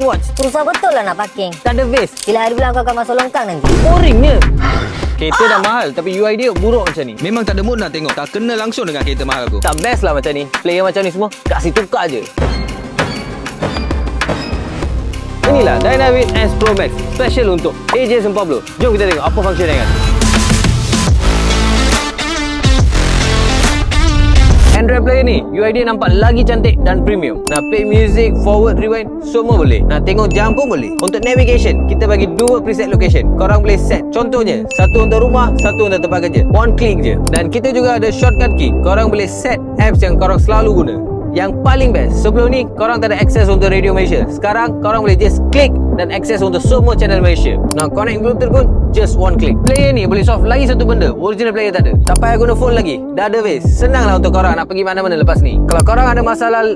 Watch. Susah betul lah nak parking. Tak ada vest. Bila hari bilang kau akan masuk longkang nanti. Boringnya. Kereta dah mahal tapi UI dia buruk macam ni. Memang tak ada mood nak tengok. Tak kena langsung dengan kereta mahal aku. Tak best lah macam ni. Player macam ni semua kasih tukar je. Inilah Dynavit S Pro Max special untuk AJ San Pablo. Jom kita tengok apa function dia kan. Android player ni UI dia nampak lagi cantik dan premium. Nak play music, forward, rewind, semua boleh. Nak tengok jam pun boleh. Untuk navigation, kita bagi dua preset location. Korang boleh set. Contohnya, satu untuk rumah, satu untuk tempat kerja. One click je. Dan kita juga ada shortcut key. Korang boleh set apps yang korang selalu guna. Yang paling best, sebelum ni korang tak ada akses untuk radio Malaysia. Sekarang korang boleh just klik dan akses untuk semua channel Malaysia. Nak connect Bluetooth pun just one click. Player ni boleh solve lagi satu benda, original player tak ada. Tak payah guna phone lagi, dah ada waste. Senang lah untuk korang nak pergi mana-mana lepas ni. Kalau korang ada masalah